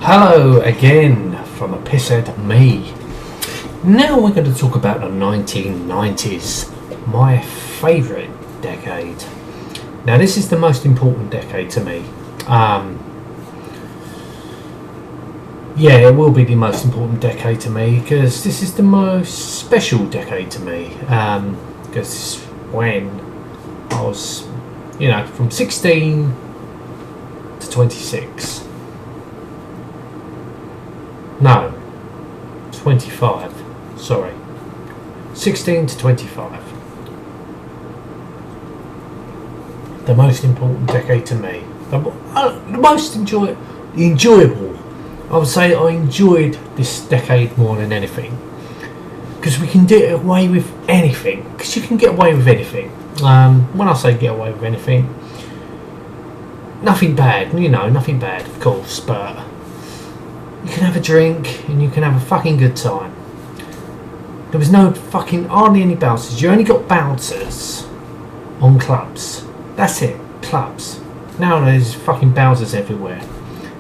Hello again from a pisshead me. Now we're going to talk about the 1990s, my favourite decade. Now this is the most important decade to me. Yeah, it will be the most important decade to me because this is the most special decade to me. Because this is when I was, from 16 to 26. No, 25. Sorry, 16 to 25. The most important decade to me. The most enjoyable. I would say I enjoyed this decade more than anything because we can get away with anything. Because you can get away with anything. When I say get away with anything, nothing bad. Nothing bad, of course, but you can have a drink and you can have a fucking good time. There was hardly any bouncers. You only got bouncers on clubs. That's it, clubs. Nowadays, fucking bouncers everywhere.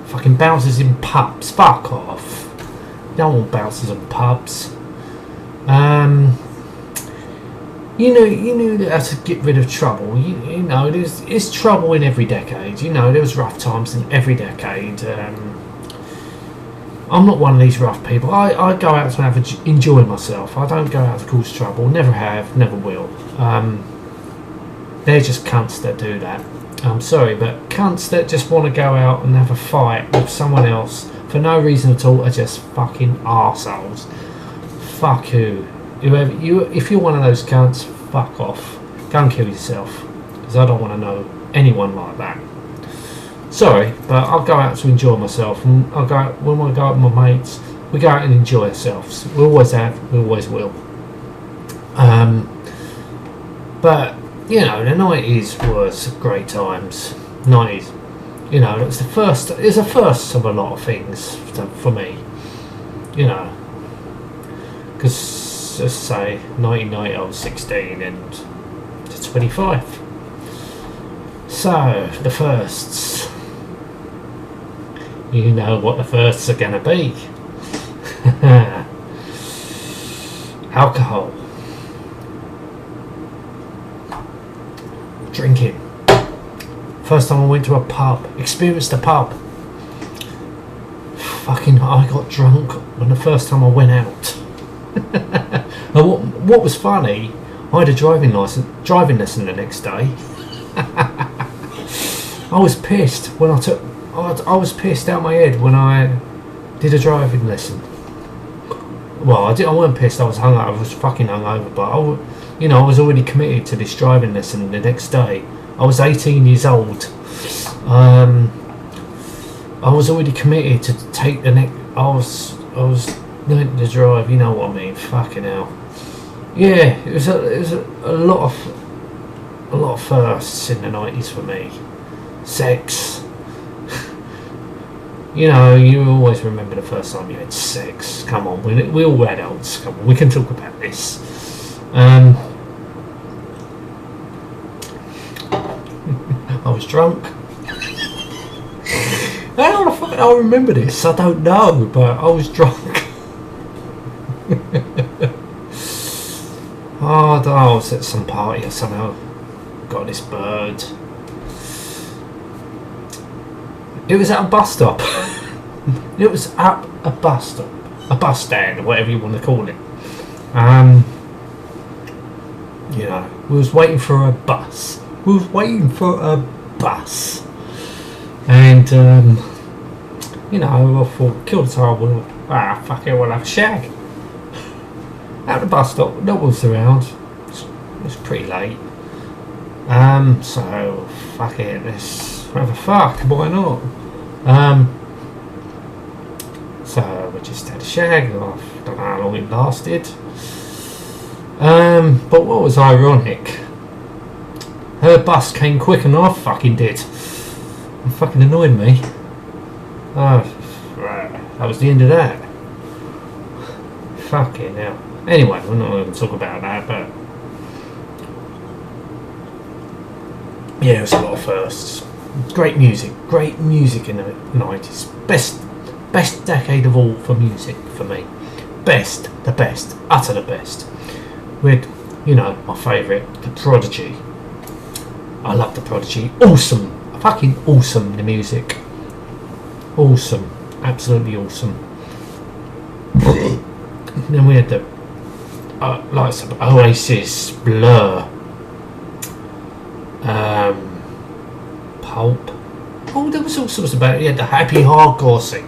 Fucking bouncers in pubs. Fuck off. You don't want bouncers in pubs. You knew how to get rid of trouble. There's trouble in every decade. There was rough times in every decade. I'm not one of these rough people. I go out to enjoy myself. I don't go out to cause trouble. Never have, never will. They're just cunts that do that. I'm sorry, but cunts that just want to go out and have a fight with someone else for no reason at all are just fucking arseholes. Fuck who. If you're one of those cunts, fuck off. Go and kill yourself. Because I don't want to know anyone like that. Sorry, but I'll go out to enjoy myself, and when I go out with my mates, we go out and enjoy ourselves. We always have, we always will. But the 90s was great times. 90s, it was the first. It was the first of a lot of things for me. Because let's say 1990, I was 16 and to 25. So the firsts. You know what the firsts are going to be. Alcohol. Drinking. First time I went to a pub. Experienced a pub. I got drunk when the first time I went out. And what was funny, I had a driving lesson the next day. I was pissed when I was pissed out my head when I did a driving lesson. Well, I weren't pissed. I was hungover. I was fucking hungover. But I was already committed to this driving lesson the next day. I was 18 years old. I was already committed to take the next. I was learning to drive. You know what I mean? Fucking hell. Yeah, it was a lot of firsts in the 90s for me. Sex. You always remember the first time you had sex. Come on, we all adults. Come on, we can talk about this. I was drunk. How the fuck I remember this? I don't know, but I was drunk. I was at some party or somehow got this bird. It was at a bus stop. It was at a bus stop. A bus stand, or whatever you want to call it. We was waiting for a bus. And, I thought, kill the time, fuck it, we'll have a shag. At the bus stop, no one was around. It was pretty late. So, fuck it, let's have a fuck, why not? So we just had a shag. I don't know how long it lasted. But what was ironic, her bus came quicker than I fucking did. It fucking annoyed me. That was the end of that. Fucking hell. Anyway, we're not going to talk about that, but yeah, it was a lot of firsts. Great music in the 90s. Best decade of all for music for me. The best, utter the best. With, my favourite, The Prodigy. I love The Prodigy. Awesome, fucking awesome, the music. Awesome, absolutely awesome. And then we had the likes of Oasis, Blur, Pulp. Oh, there was all sorts about it. You had the happy hardcore scene.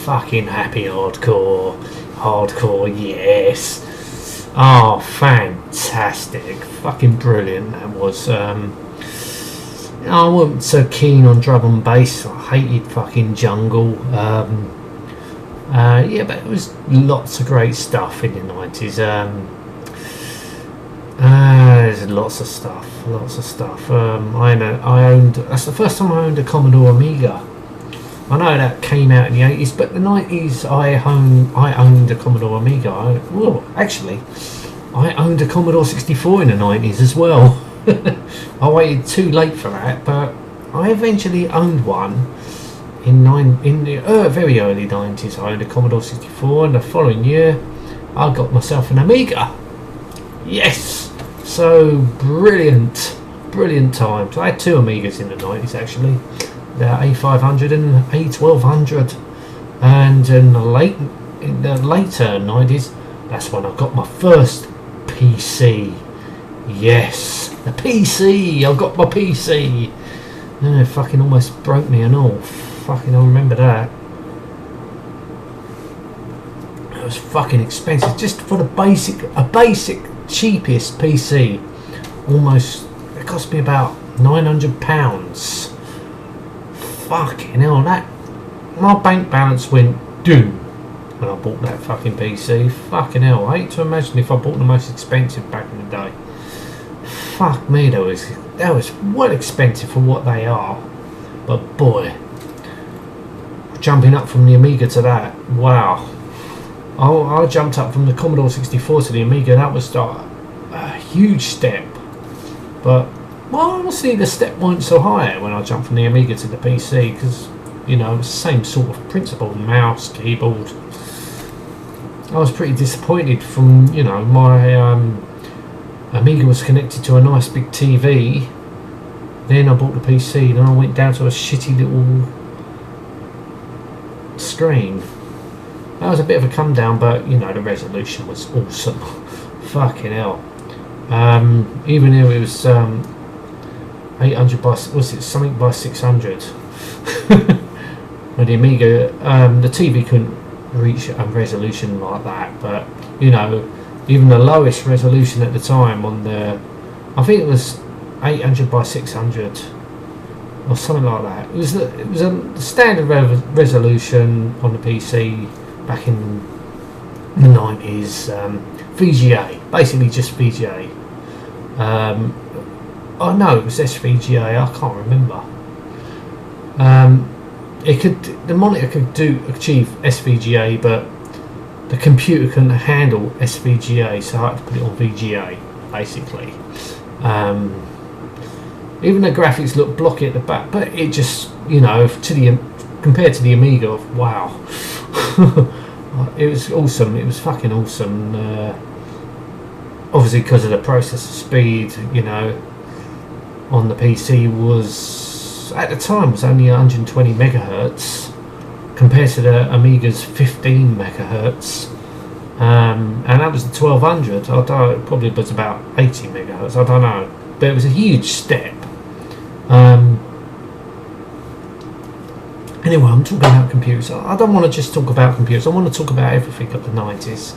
Fucking happy hardcore, yes. Oh, fantastic, fucking brilliant that was. I wasn't so keen on drum and bass. I hated fucking jungle. Yeah, but it was lots of great stuff in the 90s. There's lots of stuff. I owned. That's the first time I owned a Commodore Amiga. I know that came out in the 80s, but the 90s I owned a Commodore Amiga. I owned a Commodore 64 in the 90s as well. I waited too late for that, but I eventually owned one in the very early 90s. I owned a Commodore 64, and the following year I got myself an Amiga. Yes, so brilliant times. I had two Amigas in the 90s actually. The A500 and A1200, and in the later 90s, that's when I got my first PC. Yes, the PC. I got my PC. It fucking almost broke me and all. Fucking, I remember that. It was fucking expensive just for a basic cheapest PC. Almost, it cost me about £900. Fucking hell, my bank balance went doom when I bought that fucking PC. Fucking hell, I hate to imagine if I bought the most expensive back in the day. Fuck me, that was well expensive for what they are. But boy, jumping up from the Amiga to that, wow. I jumped up from the Commodore 64 to the Amiga. That was a huge step. But well, honestly, the step wasn't so high when I jumped from the Amiga to the PC, because it's the same sort of principle: mouse, keyboard. I was pretty disappointed from my Amiga was connected to a nice big TV. Then I bought the PC, and I went down to a shitty little screen. That was a bit of a come down, but the resolution was awesome. Fucking hell. Even though it was 800 by, was it something by 600? With the Amiga, the TV couldn't reach a resolution like that, but even the lowest resolution at the time on the, I think it was 800 by 600 or something like that. It was a standard resolution on the PC back in the 90s. VGA, basically just VGA. Oh no, it was SVGA. I can't remember. The monitor could achieve SVGA, but the computer couldn't handle SVGA, so I had to put it on VGA, basically. Even the graphics looked blocky at the back, but it just, compared to the Amiga, wow. It was awesome. It was fucking awesome. Obviously, because of the processor speed, on the PC was, at the time, was only 120 megahertz compared to the Amiga's 15 megahertz. And that was the 1200. I don't know, it probably was about 80 megahertz. I don't know, but it was a huge step. Anyway, I'm talking about computers. I don't want to just talk about computers. I want to talk about everything of the 90s.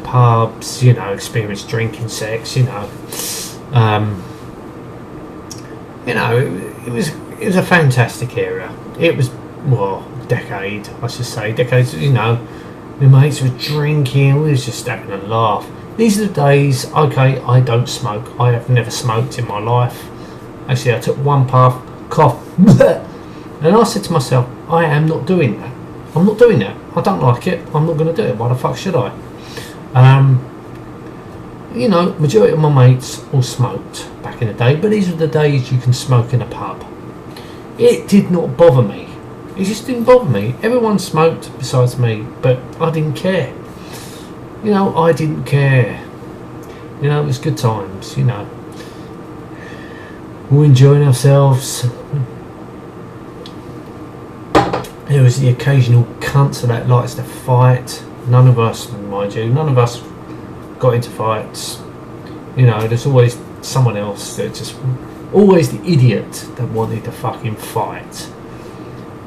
Pubs, experience drinking, sex, it was a fantastic era. It was, decade, I should say. Decades, my mates were drinking, we was just having a laugh. These are the days, okay, I don't smoke. I have never smoked in my life. Actually, I took one puff, cough, and I said to myself, I am not doing that. I'm not doing that. I don't like it. I'm not going to do it. Why the fuck should I? Majority of my mates all smoked back in the day, but these are the days you can smoke in a pub. It did not bother me. It just didn't bother me. Everyone smoked besides me, but I didn't care. You know, I didn't care. You know, it was good times, you know. We were enjoying ourselves. There was the occasional cunts that likes to fight. None of us, mind you, none of us got into fights. You know, there's always someone else that just... Always the idiot that wanted to fucking fight.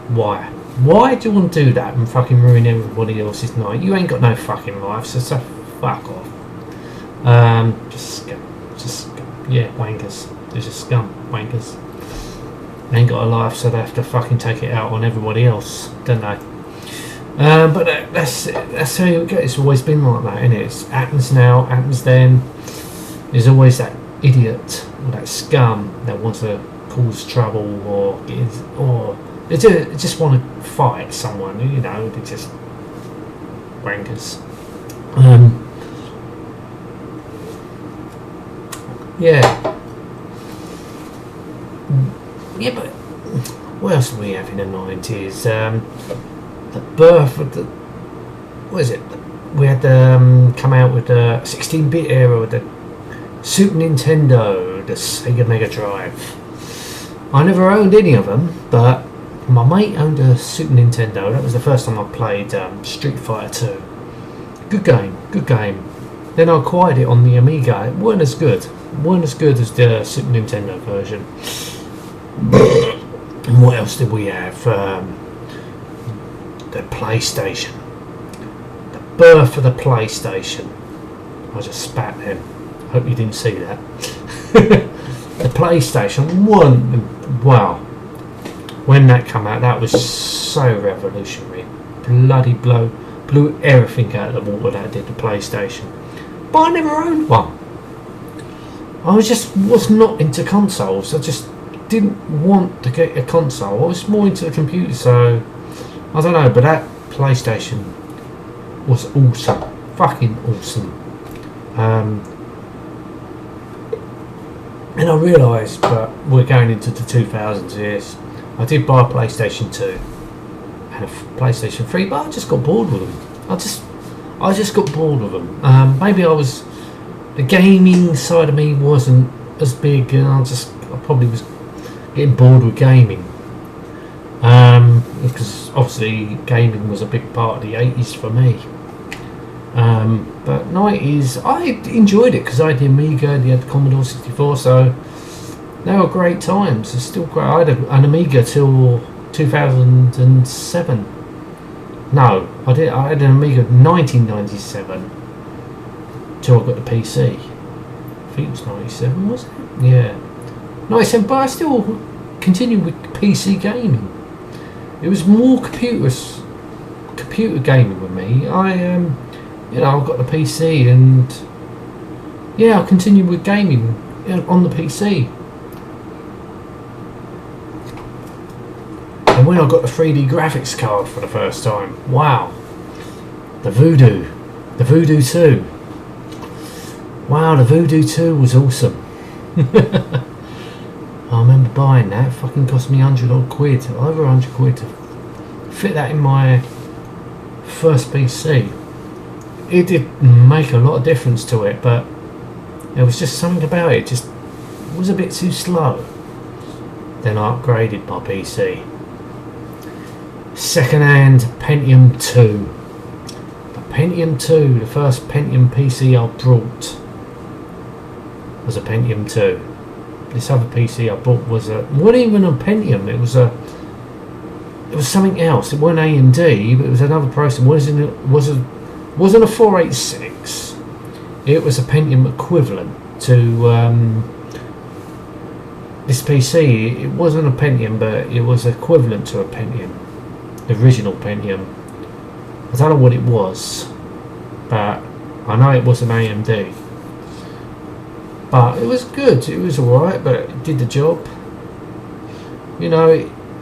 Why? Why do you want to do that and fucking ruin everybody else's night? You ain't got no fucking life, so fuck off. Just scum. Yeah, wankers. They're just scum, wankers. They ain't got a life, so they have to fucking take it out on everybody else, don't they? But that's how it goes. It's always been like that, isn't it? It happens now, happens then. There's always that idiot or that scum that wants to cause trouble or they just want to fight someone, you know. They're just wankers. Yeah, but what else did we have in the 90s? The birth of the... What is it? We had come out with the 16-bit era with the Super Nintendo, the Sega Mega Drive. I never owned any of them, but my mate owned a Super Nintendo. That was the first time I played Street Fighter 2. Good game. Then I acquired it on the Amiga. It weren't as good as the Super Nintendo version. And what else did we have? The PlayStation. The birth of the PlayStation. I just spat then. Hope you didn't see that. The PlayStation 1. Wow. When that came out, that was so revolutionary. Bloody blew everything out of the water that did the PlayStation. But I never owned one. I was not into consoles. I just didn't want to get a console. I was more into the computer, so I don't know, but that PlayStation was awesome. Fucking awesome. And I realised, but we're going into the 2000s, yes, I did buy a PlayStation 2 and a PlayStation 3, but I just got bored with them. I just got bored with them. Maybe the gaming side of me wasn't as big, and I probably was getting bored with gaming. Because obviously gaming was a big part of the 80s for me. But 90s, I enjoyed it because I had the Amiga, they had the Commodore 64, so they were great times. It's still great. I had an Amiga till 2007. No, I had an Amiga 1997 till I got the PC. I think it was 97, wasn't it? Yeah, 97. But I still continued with PC gaming. It was more computer gaming with me. I got the PC, and I continued with gaming on the PC. And when I got the 3D graphics card for the first time, wow, the Voodoo 2. Wow, the Voodoo 2 was awesome. I remember buying that. It fucking cost me £100 over £100 to fit that in my first PC. It did make a lot of difference to it, but there was just something about it. Just was a bit too slow. Then I upgraded my PC. Second-hand Pentium 2. The Pentium 2, the first Pentium PC I brought was a Pentium 2. This other PC I bought wasn't even a Pentium. It was something else. It wasn't AMD, but it was another processor. It wasn't a 486. It was a Pentium equivalent to this PC. It wasn't a Pentium, but it was equivalent to a Pentium, the original Pentium. I don't know what it was, but I know it wasn't AMD. But it was good. It was alright, but it did the job. You know,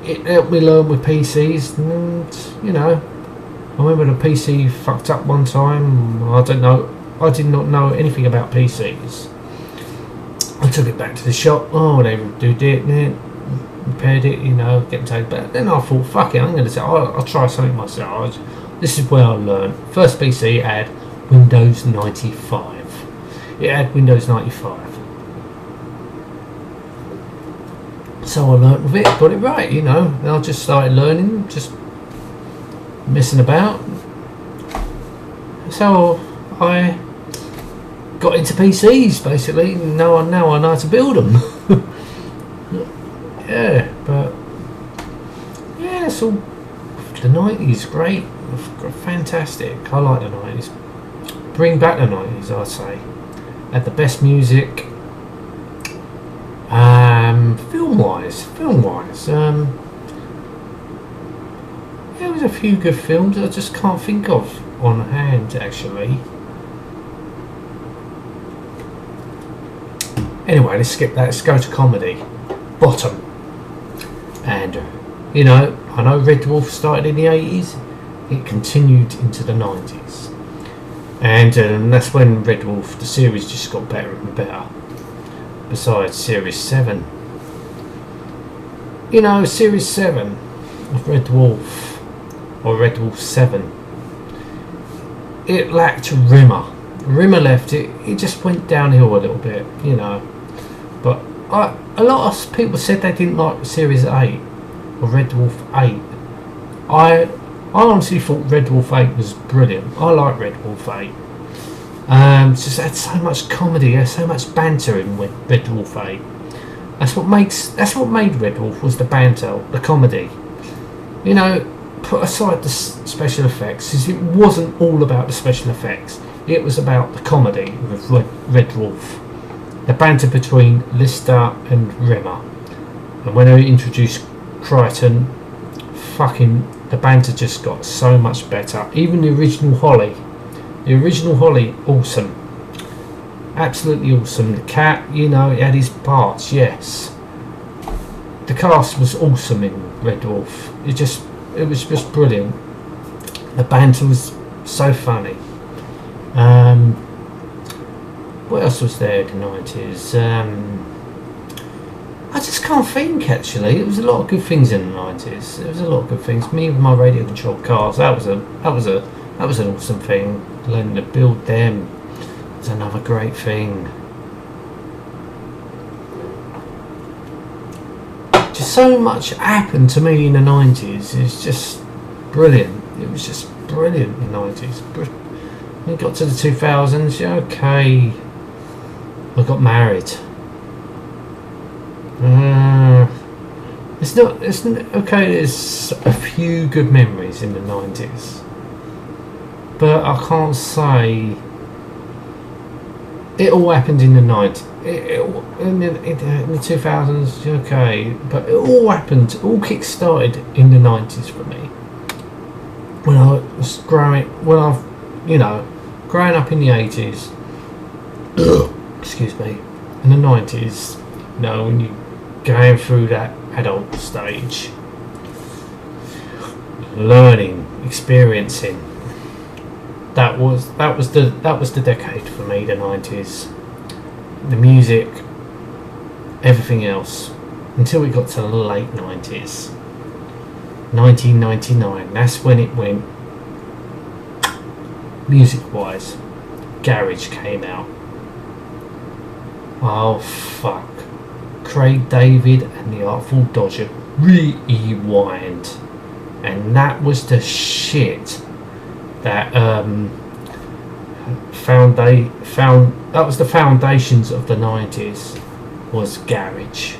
it helped me learn with PCs, and you know, I remember the PC fucked up one time. I did not know anything about PCs. I took it back to the shop. Oh, they do it. repaired it, you know, getting taken. But then I thought, fuck it, I'm going to say, I'll try something myself. This is where I learned. First PC had Windows 95. It had Windows 95. So I learnt with it, got it right, you know. And I just started learning, just messing about. So I got into PCs basically. Now I know how to build them. Yeah, but yeah, it's all the 90s. Great, fantastic. I like the 90s. Bring back the 90s, I'd say. Had the best music. Film wise, there was a few good films I just can't think of on hand actually. Anyway, let's skip that. Let's go to comedy. Bottom. And you know, I know Red Dwarf started in the 80s. It continued into the 90s, and that's when Red Dwarf, the series, just got better and better. Besides Series 7, you know, Series 7 of Red Dwarf, or Red Dwarf 7, it lacked Rimmer. Rimmer left it. It just went downhill a little bit, you know. But a lot of people said they didn't like Series 8 or Red Dwarf 8. I honestly thought Red Dwarf 8 was brilliant. I like Red Dwarf 8. Just had so much comedy, had so much banter in Red Dwarf 8. That's what made Red Dwarf, was the banter, the comedy. You know, put aside the special effects, because it wasn't all about the special effects. It was about the comedy with Red Dwarf. The banter between Lister and Rimmer. And when they introduced Crichton, fucking, the banter just got so much better. Even the original Holly. Awesome. Absolutely awesome. The cat, you know, it had his parts, yes. The cast was awesome in Red Dwarf. It was just brilliant. The banter was so funny. What else was there in the 90s? I just can't think actually. There was a lot of good things in the 90s. There was a lot of good things. Me with my radio controlled cars, that was an awesome thing. Learning to build them was another great thing. Just so much happened to me in the 90s. It's just brilliant. It was just brilliant in the 90s. When it got to the 2000s, yeah, okay, I got married. It's not okay. There's a few good memories in the 90s, but I can't say it all happened in the 90s. In the 2000s, okay, but it all happened, all kick-started in the 90s for me. When I was growing up in the 80s, excuse me, in the 90s, you know, when you're going through that adult stage, learning, experiencing, that was the decade for me, the 90s. The music, everything else, until we got to the late 90s. 1999, that's when it went music wise. Garage came out. Oh fuck. Craig David and the Artful Dodger rewind, and that was the shit that that was the foundations of the 90s, was garage.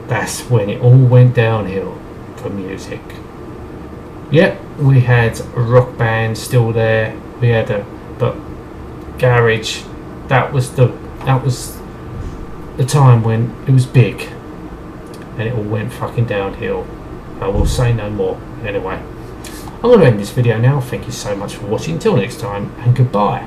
That's when it all went downhill for music. Yep, we had a rock band still there. We had but garage, that was the time when it was big, and it all went fucking downhill. I will say no more. Anyway, I'm going to end this video now. Thank you so much for watching. Until next time, and goodbye.